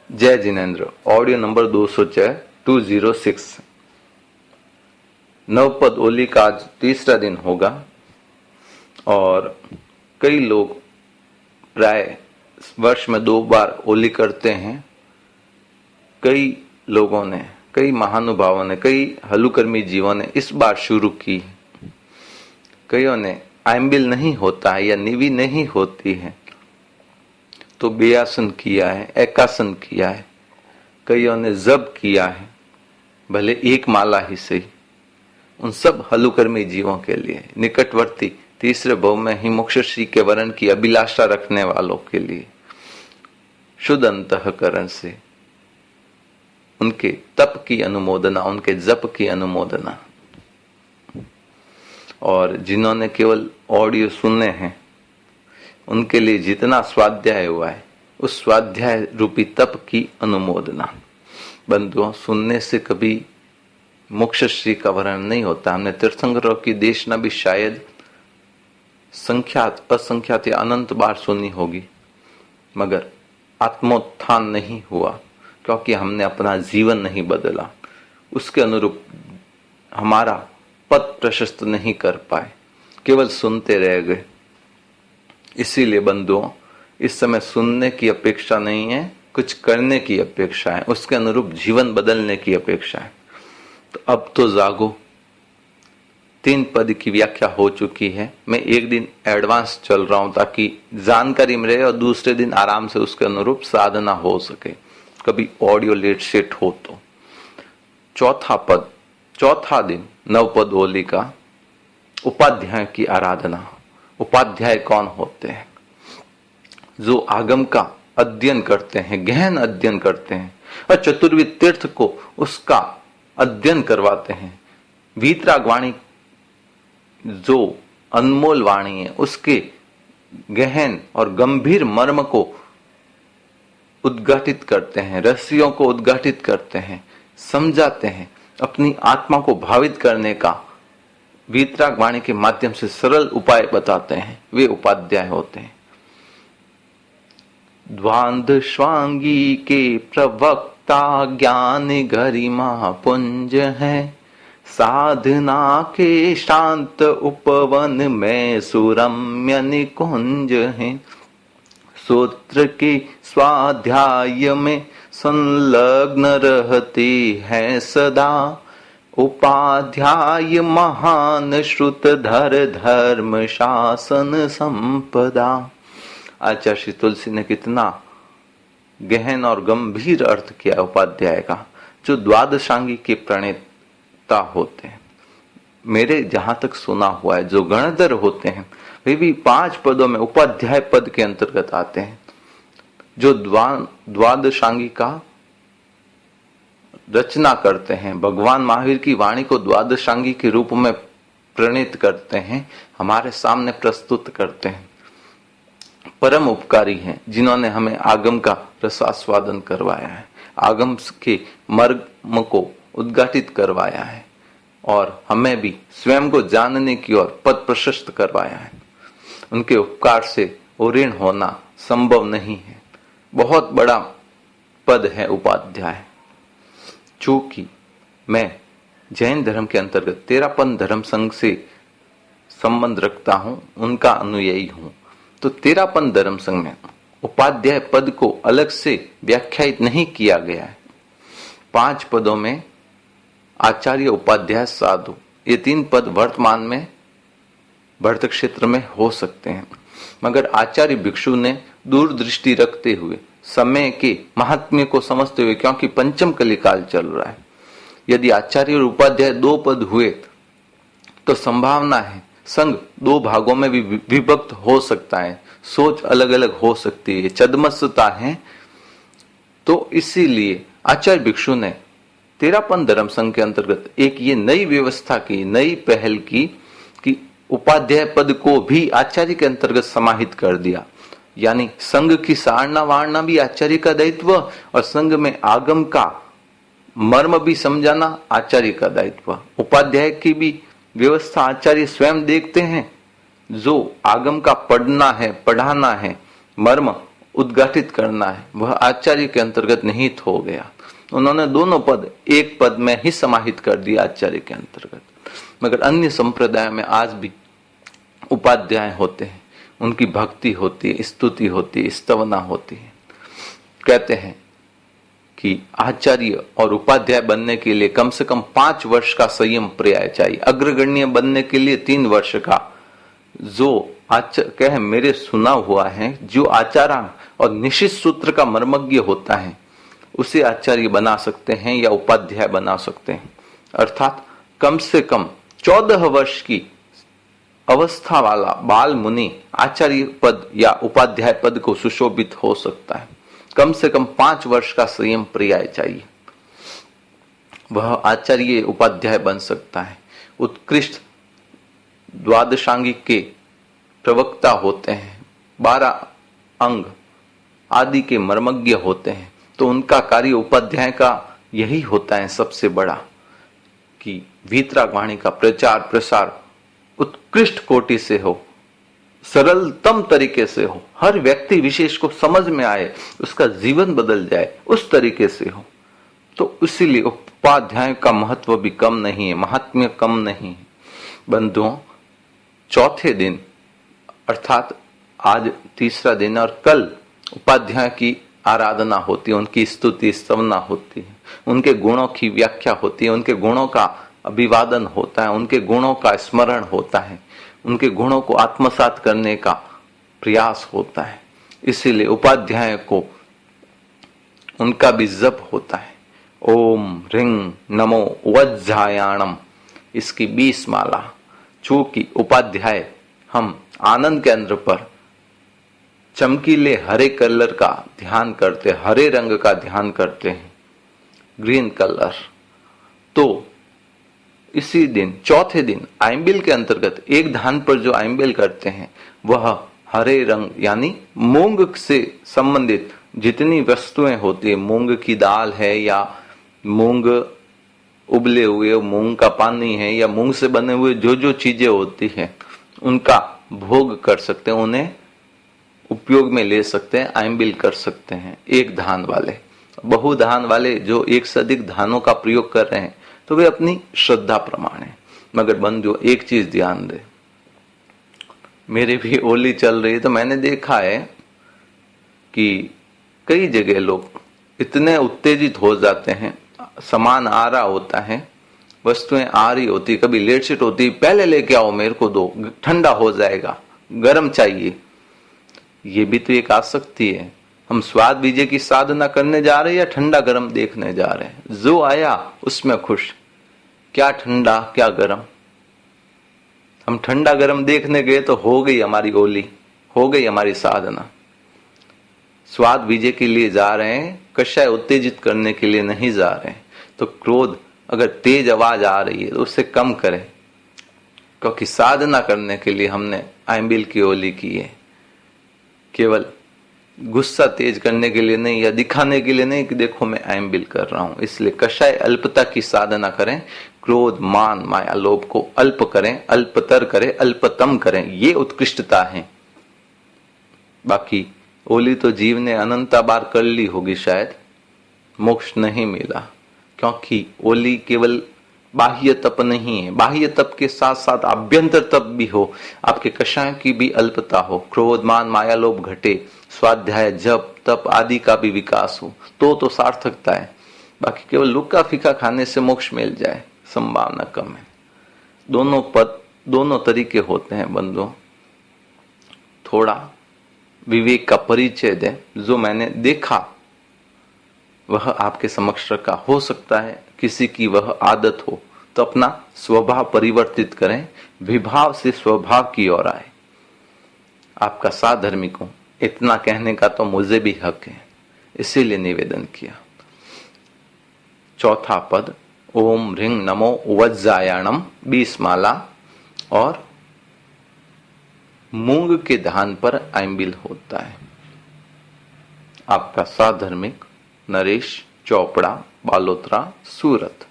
जय Jinendra. Audio number 206 नवपद ओली का आज तीसरा दिन होगा और कई लोग प्राय वर्ष में 2 बार ओली करते हैं। कई लोगों ने, कई महानुभावों ने, कई हलुकर्मी जीवों ने इस बार शुरू की। कईयों ने आइम्बिल नहीं होता है या निवि नहीं होती है तो बेयासन किया है, एकासन किया है, कईयों ने जप किया है, भले एक माला ही सही। उन सब हलुकर्मी जीवों के लिए, निकटवर्ती तीसरे भव में ही मोक्ष श्री के वरण की अभिलाषा रखने वालों के लिए शुद्ध अंतःकरण से उनके तप की अनुमोदना, उनके जप की अनुमोदना। और जिन्होंने केवल ऑडियो सुने हैं उनके लिए जितना स्वाध्याय हुआ है उस स्वाध्याय रूपी तप की अनुमोदना। बंधुओं, सुनने से कभी मोक्ष श्री का वर्ण नहीं होता। हमने तीर्थंकरों की देशना भी शायद संख्यात असंख्यात या अनंत बार सुनी होगी, मगर आत्मोत्थान नहीं हुआ क्योंकि हमने अपना जीवन नहीं बदला, उसके अनुरूप हमारा पथ प्रशस्त नहीं कर पाए, केवल सुनते रह गए। इसीलिए बंधुओं, इस समय सुनने की अपेक्षा नहीं है, कुछ करने की अपेक्षा है, उसके अनुरूप जीवन बदलने की अपेक्षा है। तो अब तो जागो। 3 पद की व्याख्या हो चुकी है। मैं एक दिन एडवांस चल रहा हूं ताकि जानकारी में रहे और दूसरे दिन आराम से उसके अनुरूप साधना हो सके, कभी ऑडियो लेट सेट हो तो। चौथा पद, चौथा दिन नवपद ओली का उपाध्याय की आराधना। उपाध्याय कौन होते हैं? जो आगम का अध्ययन करते हैं, गहन अध्ययन करते हैं और चतुर्विद तीर्थ को उसका अध्ययन करवाते हैं। वीतराग वाणी जो अनमोल वाणी है उसके गहन और गंभीर मर्म को उद्घाटित करते हैं, रहस्यों को उद्घाटित करते हैं, समझाते हैं, अपनी आत्मा को भावित करने का वीतराग वाणी के माध्यम से सरल उपाय बताते हैं। वे उपाध्याय होते हैं। द्वांद स्वांगी के प्रवक्ता ज्ञान गरिमा पुंज है, साधना के शांत उपवन में सुरम्य निकुंज है। सूत्र के स्वाध्याय में संलग्न रहते हैं सदा, उपाध्याय महान श्रुतधर धर्म शासन संपदा। आचार्य श्री तुलसी ने कितना गहन और गंभीर अर्थ किया उपाध्याय का, जो द्वादशांगी के प्रणेता होते हैं। मेरे जहां तक सुना हुआ है, जो गणधर होते हैं वे भी 5 पदों में उपाध्याय पद के अंतर्गत आते हैं। जो द्वादशांगी का रचना करते हैं, भगवान महावीर की वाणी को द्वादशांगी के रूप में प्रणीत करते हैं, हमारे सामने प्रस्तुत करते हैं, परम उपकारी हैं, जिन्होंने हमें आगम का रसास्वादन करवाया है, आगम के मर्म को उद्घाटित करवाया है और हमें भी स्वयं को जानने की ओर पथ प्रशस्त करवाया है। उनके उपकार से ऋण होना संभव नहीं है। बहुत बड़ा पद है उपाध्याय। चूंकि मैं जैन धर्म के अंतर्गत तेरापन धर्म संघ से संबंध रखता हूं, उनका अनुयायी हूं, तो तेरापन धर्म संघ में उपाध्याय पद को अलग से व्याख्यायित नहीं किया गया है। 5 पदों में आचार्य, उपाध्याय, साधु, ये 3 पद वर्तमान में भरत क्षेत्र में हो सकते हैं, मगर आचार्य भिक्षु ने दूरदृष्टि रखते हुए, समय के महात्म्य को समझते हुए, क्योंकि पंचम कलिकाल चल रहा है, यदि आचार्य और उपाध्याय 2 पद हुए तो संभावना है संघ 2 भागों में भी विभक्त हो सकता है, सोच अलग अलग हो सकती है, छद्मसता है। तो इसीलिए आचार्य भिक्षु ने तेरापन धर्म संघ के अंतर्गत एक ये नई व्यवस्था की, नई पहल की कि उपाध्याय पद को भी आचार्य के अंतर्गत समाहित कर दिया। यानी संघ की सारना वारना भी आचार्य का दायित्व और संघ में आगम का मर्म भी समझाना आचार्य का दायित्व। उपाध्याय की भी व्यवस्था आचार्य स्वयं देखते हैं। जो आगम का पढ़ना है, पढ़ाना है, मर्म उद्घाटित करना है वह आचार्य के अंतर्गत निहित हो गया। उन्होंने दोनों पद एक पद में ही समाहित कर दिया आचार्य के अंतर्गत। मगर अन्य संप्रदाय में आज भी उपाध्याय होते हैं, उनकी भक्ति होती है, स्तुति होती है, स्तवना होती है। कहते हैं कि आचार्य और उपाध्याय बनने के लिए कम से कम 5 वर्ष का संयम पर्याय चाहिए। अग्रगण्य बनने के लिए 3 वर्ष का। जो कह मेरे सुना हुआ है, जो आचार्य और निश्चित सूत्र का मर्मज्ञ होता है उसे आचार्य बना सकते हैं या उपाध्याय बना सकते हैं। अर्थात कम से कम 14 वर्ष की अवस्था वाला बाल मुनि आचार्य पद या उपाध्याय पद को सुशोभित हो सकता है। कम से कम 5 वर्ष का संयम पर्याय चाहिए, वह आचार्य उपाध्याय बन सकता है। उत्कृष्ट द्वादशांगिक के प्रवक्ता होते हैं, 12 अंग आदि के मर्मज्ञ होते हैं, तो उनका कार्य उपाध्याय का यही होता है सबसे बड़ा, कि वीतराग वाणी का प्रचार प्रसार उत्कृष्ट कोटि से हो, सरलतम तरीके से हो, हर व्यक्ति विशेष को समझ में आए, उसका जीवन बदल जाए, उस तरीके से हो। तो इसीलिए उपाध्याय का महत्व भी कम नहीं है, महात्म्य कम नहीं है। बंधुओं, चौथे दिन अर्थात आज तीसरा दिन और कल उपाध्याय की आराधना होती है, उनकी स्तुति स्तवना होती है, उनके गुणों की व्याख्या होती है, उनके गुणों का अभिवादन होता है, उनके गुणों का स्मरण होता है, उनके गुणों को आत्मसात करने का प्रयास होता है। इसीलिए उपाध्याय को उनका भी जप होता है। ओम ह्रीं नमो वज्जायाणम, इसकी 20 माला। चूंकि उपाध्याय हम आनंद केंद्र पर चमकीले हरे कलर का ध्यान करते, हरे रंग का ध्यान करते हैं, ग्रीन कलर, तो इसी दिन चौथे दिन आइंबिल के अंतर्गत एक धान पर जो आइंबिल करते हैं वह हरे रंग यानी मूंग से संबंधित जितनी वस्तुएं होती है, मूंग की दाल है या मूंग उबले हुए मूंग का पानी है या मूंग से बने हुए जो जो चीजें होती है उनका भोग कर सकते हैं, उन्हें उपयोग में ले सकते हैं, आइंबिल कर सकते हैं। एक धान वाले, बहुधान वाले जो एक से अधिक धानों का प्रयोग कर रहे हैं तो वे अपनी श्रद्धा प्रमाण है। मगर बंधुओं, एक चीज ध्यान दे, मेरे भी होली चल रही है तो मैंने देखा है कि कई जगह लोग इतने उत्तेजित हो जाते हैं, सामान आ रहा होता है, वस्तुएं आ रही होती, कभी लेट सेट होती, पहले लेके आओ, मेरे को दो, ठंडा हो जाएगा, गर्म चाहिए। ये भी तो एक आसक्ति है। हम स्वाद विजय की साधना करने जा रहे हैं या ठंडा गर्म देखने जा रहे हैं? जो आया उसमें खुश, क्या ठंडा क्या गर्म। हम ठंडा गर्म देखने गए तो हो गई हमारी होली, हो गई हमारी साधना। स्वाद विजय के लिए जा रहे हैं, कषाय उत्तेजित करने के लिए नहीं जा रहे हैं। तो क्रोध अगर तेज आवाज आ रही है तो उससे कम करें, क्योंकि साधना करने के लिए हमने आइंबिल की होली की है, केवल गुस्सा तेज करने के लिए नहीं या दिखाने के लिए नहीं कि देखो मैं आइंबिल कर रहा हूं। इसलिए कषाय अल्पता की साधना करें, क्रोध मान माया लोभ को अल्प करें, अल्पतर करें, अल्पतम करें, ये उत्कृष्टता है। बाकी होली तो जीव ने अनंता बार कर ली होगी, शायद मोक्ष नहीं मिला, क्योंकि होली केवल बाह्य तप नहीं है, बाह्य तप के साथ साथ आभ्यंतर तप भी हो, आपके कषाय की भी अल्पता हो, क्रोध मान माया लोभ घटे, स्वाध्याय जप तप आदि का भी विकास हो, तो सार्थकता है। बाकी केवल लुक्का फीका खाने से मोक्ष मिल जाए, संभावना कम है। दोनों पद दोनों तरीके होते हैं बंधुओं। थोड़ा विवेक का परिचय दें, जो मैंने देखा वह आपके समक्ष रखा। हो सकता है किसी की वह आदत हो, तो अपना स्वभाव परिवर्तित करें, विभाव से स्वभाव की ओर आए। आपका साधर्मिक हूं, इतना कहने का तो मुझे भी हक है, इसीलिए निवेदन किया। चौथा पद ओम ह्रीं नमो वज्जायाणम 20 माला और मूंग के धान पर आइंबिल होता है। आपका साधर्मिक नरेश चोपड़ा, बालोतरा, सूरत।